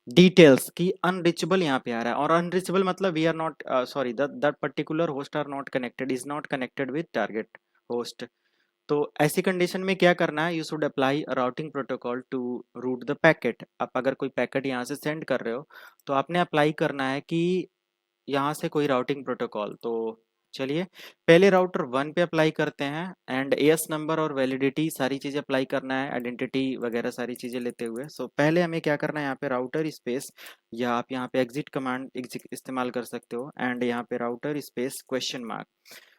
details की अनरिचेबल यहाँ पे आ रहा है, और अनरिचेबल मतलब we are not, sorry, that particular host are not connected, is not connected with target host. तो ऐसी कंडीशन में क्या करना है, you should apply routing protocol to route the packet. आप अगर कोई पैकेट यहाँ से सेंड कर रहे हो तो आपने अप्लाई करना है कि यहाँ से कोई राउटिंग प्रोटोकॉल। तो चलिए पहले राउटर 1 पे अप्लाई करते हैं एंड एएस नंबर और वैलिडिटी सारी चीज़ें अप्लाई करना है, आइडेंटिटी वगैरह सारी चीज़ें लेते हुए। सो पहले हमें क्या करना है, यहाँ पे राउटर स्पेस, या आप यहाँ पे एग्जिट कमांड इस्तेमाल कर सकते हो एंड यहाँ पे राउटर स्पेस क्वेश्चन मार्क।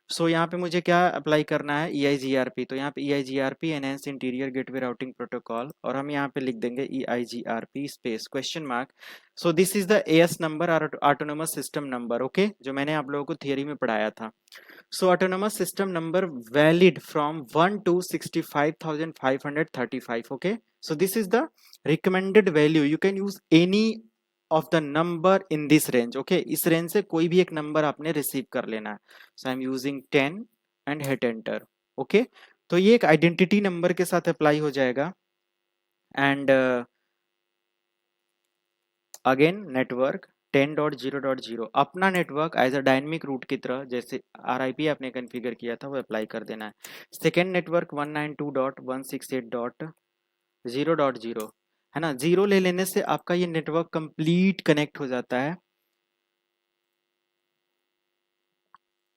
सो यहाँ पे मुझे क्या अप्लाई करना है, EIGRP। तो यहाँ पे EIGRP enhance interior gateway routing protocol, और हम यहाँ पे लिख देंगे EIGRP space question mark. So this is the AS number, autonomous system number, okay, जो मैंने आप लोगों को थियरी में पढ़ाया था। So autonomous system number valid from 1 to 65,535, okay. So this is the recommended value, you can use any of the number in this range, okay. इस range से कोई भी एक नंबर आपने रिसीव कर लेना है। So I am using 10 and hit enter, okay. तो ये एक आइडेंटिटी नंबर के साथ अप्लाई हो जाएगा एंड अगेन नेटवर्क 10.0.0 अपना network as a dynamic route की तरह, जैसे RIP आपने कॉन्फ़िगर किया था वो अप्लाई कर देना है। सेकेंड नेटवर्क 192.168.0.0, है ना, जीरो ले लेने से आपका ये नेटवर्क कंप्लीट कनेक्ट हो जाता है।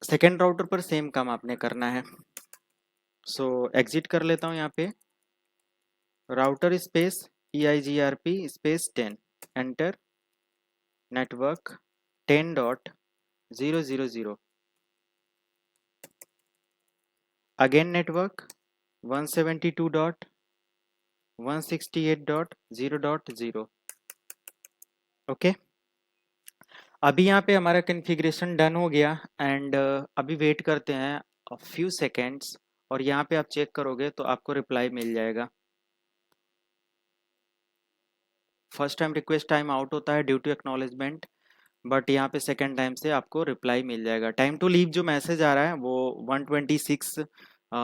सेकेंड राउटर पर सेम काम आपने करना है। सो एग्जिट कर लेता हूँ यहाँ पे, router space EIGRP space 10 enter, network 10.0.0, again network 172.168.0.0, okay, अभी यहाँ पे हमारा कॉन्फ़िगरेशन डन हो गया एंड अभी वेट करते हैं फ्यू सेकेंड्स और यहाँ पे आप चेक करोगे तो आपको रिप्लाई मिल जाएगा। First time request time out होता है ड्यू टू एक्नॉलेजमेंट, बट यहाँ पे सेकेंड टाइम से आपको रिप्लाई मिल जाएगा। टाइम टू लीव जो मैसेज आ रहा है वो 126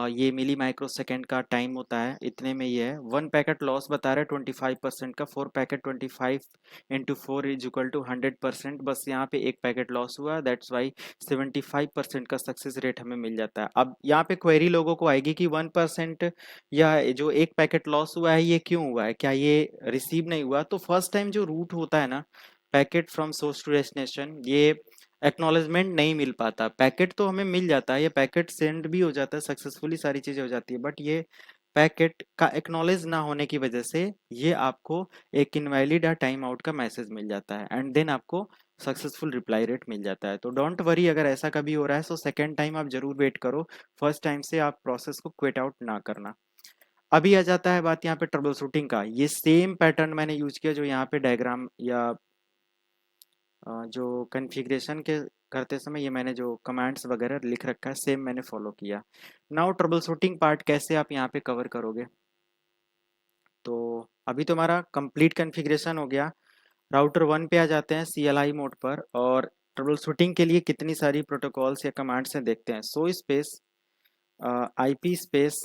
ये मिली माइक्रो सेकेंड का टाइम होता है, इतने में ये है। 1 पैकेट लॉस बता रहा है 25% का, 4 packet 25 into 4 is equal to 100%। बस यहाँ पे 1 पैकेट लॉस हुआ, दैट्स वाई 75% का सक्सेस रेट हमें मिल जाता है। अब यहाँ पे क्वेरी लोगों को आएगी कि 1% या जो 1 पैकेट लॉस हुआ है ये क्यों हुआ है, क्या ये रिसीव नहीं हुआ? तो फर्स्ट टाइम जो रूट होता है ना packet from source to destination, ये एक्नॉलेजमेंट नहीं मिल पाता। पैकेट तो हमें मिल जाता है, ये पैकेट सेंड भी हो जाता है सक्सेसफुली, सारी चीज़ें हो जाती है, बट ये पैकेट का एक्नॉलेज ना होने की वजह से ये आपको एक इनवैलिड या टाइम आउट का मैसेज मिल जाता है एंड देन आपको सक्सेसफुल रिप्लाई रेट मिल जाता है। तो डोंट वरी, अगर ऐसा कभी हो रहा है तो सेकेंड टाइम आप जरूर वेट करो, फर्स्ट टाइम से आप प्रोसेस को क्विट आउट ना करना। अभी आ जाता है बात यहाँ पे ट्रबल शूटिंग का। ये सेम पैटर्न मैंने यूज किया जो यहाँ पे डायग्राम या जो कॉन्फ़िगरेशन के करते समय ये मैंने जो कमांड्स वगैरह लिख रखा है सेम मैंने फॉलो किया। नाउ ट्रबल शूटिंग पार्ट कैसे आप यहाँ पे कवर करोगे? तो अभी तो हमारा कंप्लीट कॉन्फ़िगरेशन हो गया। राउटर 1 पे आ जाते हैं CLI मोड पर और ट्रबल शूटिंग के लिए कितनी सारी प्रोटोकॉल्स या कमांड्स हैं देखते हैं। सो स्पेस IP स्पेस,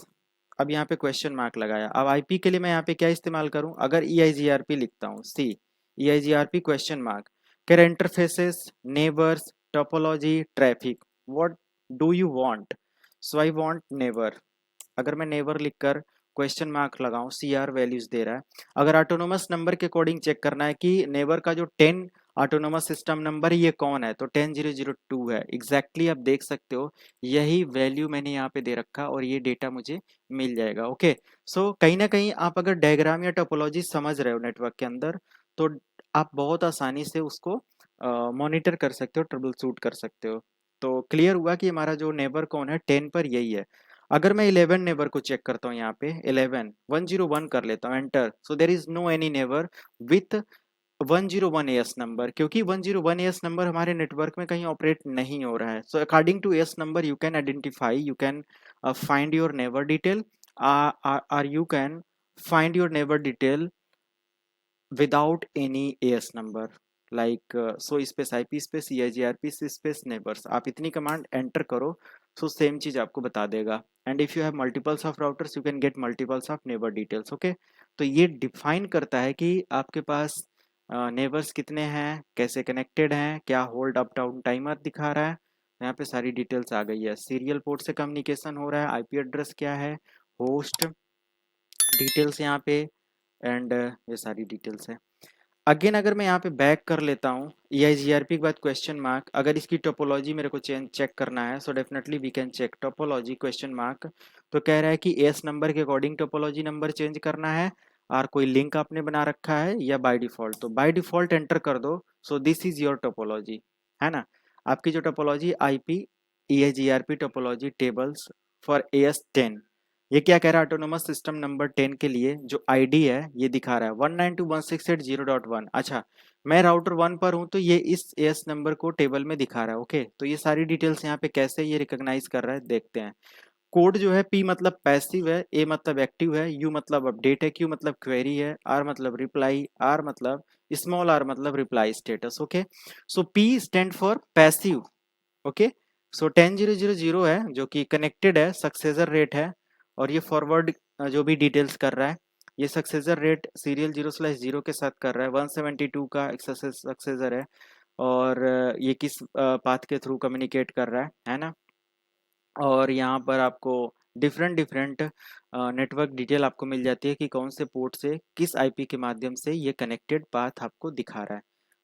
अब यहाँ पे क्वेश्चन मार्क लगाया। अब IP के लिए मैं यहाँ पे क्या इस्तेमाल करूँ? अगर EIGRP लिखता हूँ, see EIGRP question mark, care interfaces, neighbours, topology, traffic, what do you want? So I want neighbour. अगर मैं नेबर लिखकर क्वेश्चन मार्क लगाऊं, CR वैल्यूज दे रहा है। अगर ऑटोनोमस नंबर के अकॉर्डिंग चेक करना है कि नेबर का जो 10 ऑटोनोमस सिस्टम नंबर ये कौन है, तो 10002 है। एग्जैक्टली आप देख सकते हो यही वैल्यू मैंने यहाँ पे दे रखा और ये डेटा मुझे मिल जाएगा। ओके, सो कहीं ना कहीं आप अगर डायग्राम या टोपोलॉजी समझ रहे हो नेटवर्क के अंदर तो आप बहुत आसानी से उसको मॉनिटर कर सकते हो, ट्रबल शूट कर सकते हो। तो क्लियर हुआ कि हमारा जो नेबर कौन है 10 पर यही है। अगर मैं 11 नेबर को चेक करता हूँ, यहाँ पे 11 101 कर लेता हूँ, enter, so there is no any neighbour with 101 AS number, क्योंकि 101 एस नंबर हमारे नेटवर्क में कहीं ऑपरेट नहीं हो रहा है। So according to AS number you can identify, you can find your neighbour detail, or you can find your neighbor detail without any AS number like so space IP space EIGRP space neighbors। आप इतनी command enter करो so same चीज आपको बता देगा। And if you have multiples of routers you can get multiples of neighbour details. Okay, तो ये define करता है कि आपके पास नेबर्स कितने हैं, कैसे कनेक्टेड हैं, क्या होल्ड अप डाउन टाइमर दिखा रहा है। यहाँ पे सारी डिटेल्स आ गई है। सीरियल पोर्ट से कम्युनिकेशन हो रहा है, IP एड्रेस क्या है, होस्ट डिटेल्स यहाँ पे, एंड ये सारी डिटेल्स है। अगेन अगर मैं यहाँ पे बैक कर लेता हूँ EIGRP के बाद क्वेश्चन मार्क, अगर इसकी टोपोलॉजी मेरे को चेक करना है so definitely we can check topology question mark. तो कह रहा है कि एस नंबर के अकॉर्डिंग टोपोलॉजी नंबर चेंज करना है और कोई लिंक आपने बना रखा है या बाय डिफॉल्ट, तो बाय डिफॉल्ट एंटर कर दो। सो दिस इज योर टोपोलॉजी, है ना? आपकी जो topology IP EIGRP topology tables for AS10, ये क्या कह रहा है? ऑटोनोमस सिस्टम नंबर 10 के लिए जो आईडी है ये दिखा रहा है 192.168.0.1। अच्छा, मैं राउटर 1 पर हूं तो ये इस एस नंबर को टेबल में दिखा रहा है। ओके, तो ये सारी डिटेल्स यहाँ पे कैसे ये रिकॉग्नाइज कर रहा है देखते हैं। कोड जो है P मतलब पैसिव है, A मतलब एक्टिव है, U मतलब अपडेट है, Q मतलब क्वेरी है, R मतलब रिप्लाई, R मतलब स्मॉल r मतलब reply status. Okay, so P stand for passive. Okay, so 10000 है जो कि कनेक्टेड है, सक्सेसर रेट है, और ये फॉरवर्ड जो भी डिटेल्स कर रहा है ये सक्सेसर रेट सीरियल 0/0 के साथ कर रहा है। 172 का सक्सेसर है और ये किस पाथ के थ्रू कम्युनिकेट कर रहा है ना? और यहाँ पर आपको डिफरेंट डिफरेंट नेटवर्क डिटेल आपको मिल जाती है कि कौन से पोर्ट से किस IP के माध्यम से ये कनेक्टेड पाथ आपको दिखा रहा है।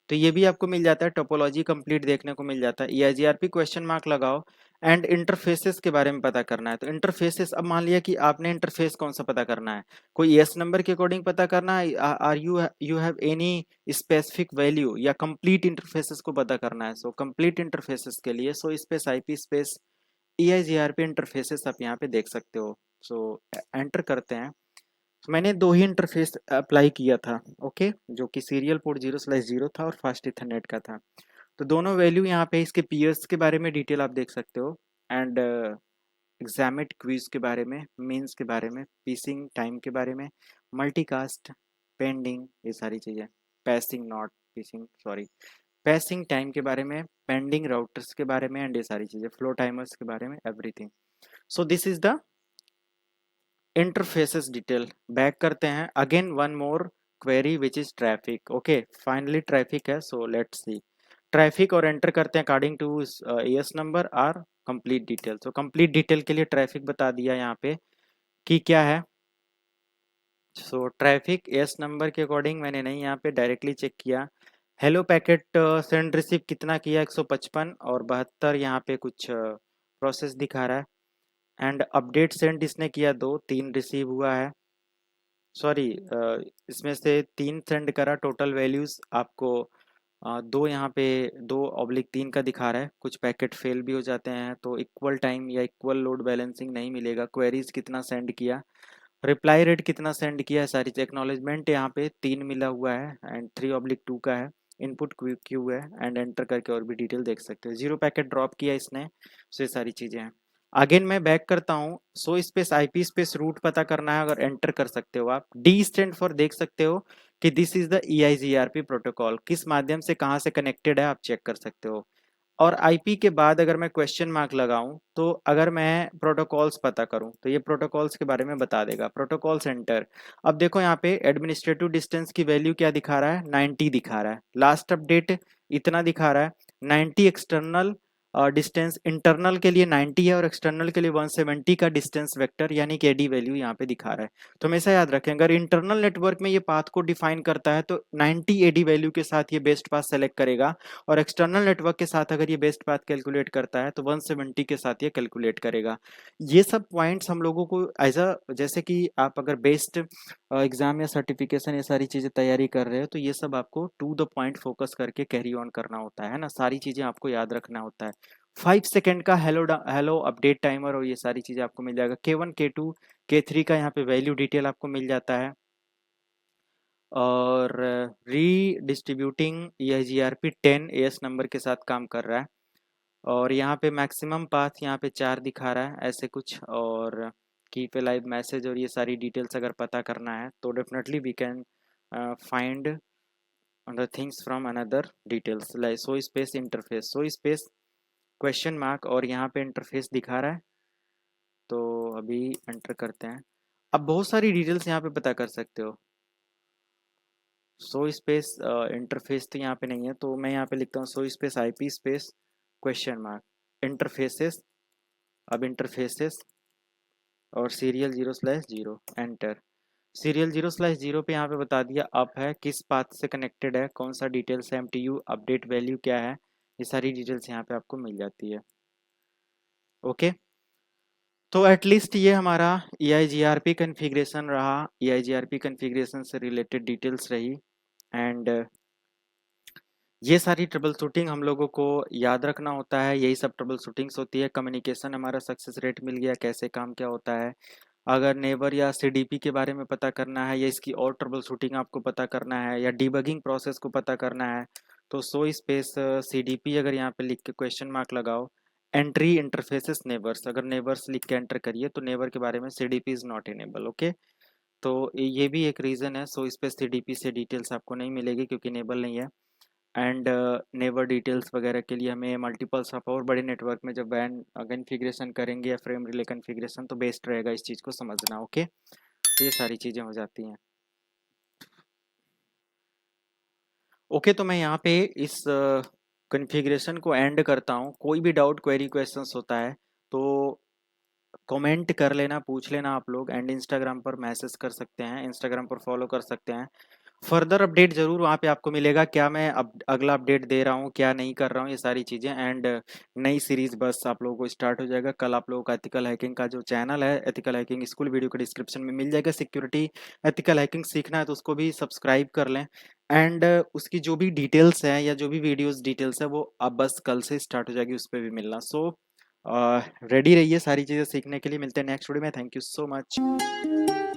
तो ये भी आपको मिल जाता है, टोपोलॉजी कंप्लीट देखने को मिल जाता है। EIGRP क्वेश्चन मार्क लगाओ एंड इंटरफेसेस के बारे में पता करना है। तो इंटरफेसेस, अब मान लिया कि आपने इंटरफेस कौन सा पता करना है, कोई एस नंबर के अकॉर्डिंग पता करना है, are you have any specific value, या कंप्लीट इंटरफेसेस को पता करना है। सो कंप्लीट इंटरफेसेस के लिए so space IP space EIGRP interfaces आप यहाँ पे देख सकते हो। सो एंटर करते हैं तो मैंने दो ही इंटरफेस अप्लाई किया था, ओके, जो कि सीरियल पोर्ट 0/0 था और फास्ट इथरनेट का था। तो दोनों वैल्यू यहाँ पे, इसके पीयर्स के बारे में डिटेल आप देख सकते हो, एंड एग्जामिट क्विज के बारे में, मीन्स के बारे में, पीसिंग टाइम के बारे में, मल्टीकास्ट, पेंडिंग, ये सारी चीज़ें, पैसिंग नॉट पीसिंग, सॉरी, पैसिंग टाइम के बारे में, पेंडिंग राउटर्स के बारे में, एंड ये सारी चीज़ें, फ्लो टाइमर्स के बारे में, everything. So this is the interfaces detail. Back करते हैं again, one more query which is traffic. Okay, finally traffic है, सो लेट्स सी ट्रैफिक, और एंटर करते हैं according to AS number are complete detail. तो कंप्लीट डिटेल के लिए traffic बता दिया यहाँ पे कि क्या है। सो ट्रैफिक एएस नंबर के अकॉर्डिंग मैंने नहीं यहाँ पे डायरेक्टली चेक किया। हेलो पैकेट सेंड रिसीव कितना किया, 155 और 72 यहाँ पे कुछ प्रोसेस दिखा रहा है। एंड अपडेट सेंड इसने किया 2, 3 रिसीव हुआ है, सॉरी, इसमें से 3 सेंड करा, टोटल वैल्यूज आपको दो यहाँ पे 2/3 का दिखा रहा है। कुछ पैकेट फेल भी हो जाते हैं, तो इक्वल टाइम या इक्वल लोड बैलेंसिंग नहीं मिलेगा। क्वेरीज कितना सेंड किया, रिप्लाई रेट कितना सेंड किया है, सारी एक्नॉलेजमेंट यहाँ पे 3 मिला हुआ है, एंड 3/2 का है। इनपुट क्यू है, एंड एंटर करके और भी डिटेल देख सकते हो। 0 पैकेट ड्रॉप किया इसने, सो ये सारी चीज़ें हैं। अगेन मैं बैक करता हूँ, so space IP space route पता करना है, अगर एंटर कर सकते हो आप। डी स्टैंड फॉर देख सकते हो कि this is the EIGRP protocol, किस माध्यम से कहाँ से कनेक्टेड है आप चेक कर सकते हो। और आईपी के बाद अगर मैं क्वेश्चन मार्क लगाऊं, तो अगर मैं प्रोटोकॉल्स पता करूं तो ये प्रोटोकॉल्स के बारे में बता देगा। प्रोटोकॉल सेंटर, अब देखो यहाँ पे एडमिनिस्ट्रेटिव डिस्टेंस की वैल्यू क्या दिखा रहा है, 90 दिखा रहा है। लास्ट अपडेट इतना दिखा रहा है, 90 एक्सटर्नल डिस्टेंस, इंटरनल के लिए 90 है और एक्सटर्नल के लिए 170 का डिस्टेंस वेक्टर यानी कि एडी वैल्यू यहाँ पे दिखा रहा है। तो हमेशा याद रखें, अगर इंटरनल नेटवर्क में ये पाथ को डिफाइन करता है तो 90 एडी वैल्यू के साथ ये बेस्ट पाथ सेलेक्ट करेगा, और एक्सटर्नल नेटवर्क के साथ अगर ये बेस्ट पाथ कैलकुलेट करता है तो 170 के साथ ये कैलकुलेट करेगा। ये सब पॉइंट्स हम लोगों को एज अ, जैसे कि आप अगर बेस्ट एग्जाम या सर्टिफिकेशन ये सारी चीज़ें तैयारी कर रहे हो, तो ये सब आपको टू द पॉइंट फोकस करके कैरी ऑन करना होता है ना, सारी चीज़ें आपको याद रखना होता है। 5 सेकेंड का हेलो हेलो अपडेट टाइमर और ये सारी चीज़ें आपको मिल जाएगा। K1 K2 K3 का यहाँ पे वैल्यू डिटेल आपको मिल जाता है। और रीडिस्ट्रीब्यूटिंग EIGRP 10 एएस नंबर के साथ काम कर रहा है। और यहाँ पे मैक्सिमम पाथ यहाँ पे 4 दिखा रहा है ऐसे कुछ, और कीप ए लाइव मैसेज और ये सारी डिटेल्स अगर पता करना है तो definitely we can find the things from another details like so space interface, so space question mark, और यहाँ पे इंटरफेस दिखा रहा है। तो अभी एंटर करते हैं, अब बहुत सारी डिटेल्स यहाँ पे पता कर सकते हो। सो स्पेस इंटरफेस तो यहाँ पे नहीं है, तो मैं यहाँ पे लिखता हूँ so space IP space question mark interfaces. अब इंटरफेसेस और सीरियल 0/0 एंटर। सीरियल 0/0 पे यहाँ पे बता दिया अप है, किस पाथ से कनेक्टेड है, कौन सा डिटेल्स है, MTU अपडेट वैल्यू क्या है, ये सारी डिटेल्स यहाँ पे आपको मिल जाती है। ओके, तो एटलीस्ट ये हमारा EIGRP कन्फिग्रेशन रहा, EIGRP कन्फिग्रेशन से रिलेटेड डिटेल्स रही, एंड ये सारी ट्रबल शूटिंग हम लोगों को याद रखना होता है। यही सब ट्रबल शूटिंग्स होती है। कम्युनिकेशन हमारा सक्सेस रेट मिल गया, कैसे काम क्या होता है। अगर नेबर या CDP के बारे में पता करना है, या इसकी और ट्रबल शूटिंग आपको पता करना है, या डिबगिंग प्रोसेस को पता करना है, तो सो स्पेस CDP अगर यहाँ पे लिख के क्वेश्चन मार्क लगाओ, एंट्री इंटरफेसेस नेबर्स, अगर नेबर्स लिख के एंटर करिए तो नेबर के बारे में CDP is not enable. Okay, तो ये भी एक रीज़न है। सो स्पेस CDP से डिटेल्स आपको नहीं मिलेगी क्योंकि इनेबल नहीं है। एंड नेबर डिटेल्स वगैरह के लिए हमें मल्टीपल्स ऑफ और बड़े नेटवर्क में जब वैन कन्फिग्रेशन करेंगे या फ्रेम रिले कन्फिग्रेशन, तो बेस्ट रहेगा इस चीज़ को समझना। ओके, तो ये सारी चीज़ें हो जाती हैं। ओके, तो मैं यहाँ पे इस कन्फिग्रेशन को एंड करता हूँ। कोई भी डाउट क्वेरी क्वेश्चंस होता है तो कमेंट कर लेना, पूछ लेना आप लोग, एंड इंस्टाग्राम पर मैसेज कर सकते हैं, इंस्टाग्राम पर फॉलो कर सकते हैं। फर्दर अपडेट जरूर वहाँ पे आपको मिलेगा, क्या मैं अगला अपडेट दे रहा हूँ, क्या नहीं कर रहा हूँ, ये सारी चीज़ें। एंड नई सीरीज बस आप लोगों को स्टार्ट हो जाएगा कल। आप लोगों का एथिकल हैकिंग का जो चैनल है, एथिकल हैकिंग स्कूल, वीडियो के डिस्क्रिप्शन में मिल जाएगा। सिक्योरिटी एथिकल हैकिंग सीखना है तो उसको भी सब्सक्राइब कर लें। एंड उसकी जो भी डिटेल्स है या जो भी वीडियोस डिटेल्स है वो अब बस कल से स्टार्ट हो जाएगी, उस पर भी मिलना। सो रेडी रहिए सारी चीज़ें सीखने के लिए। मिलते हैं नेक्स्ट वीडियो में। Thank you so much.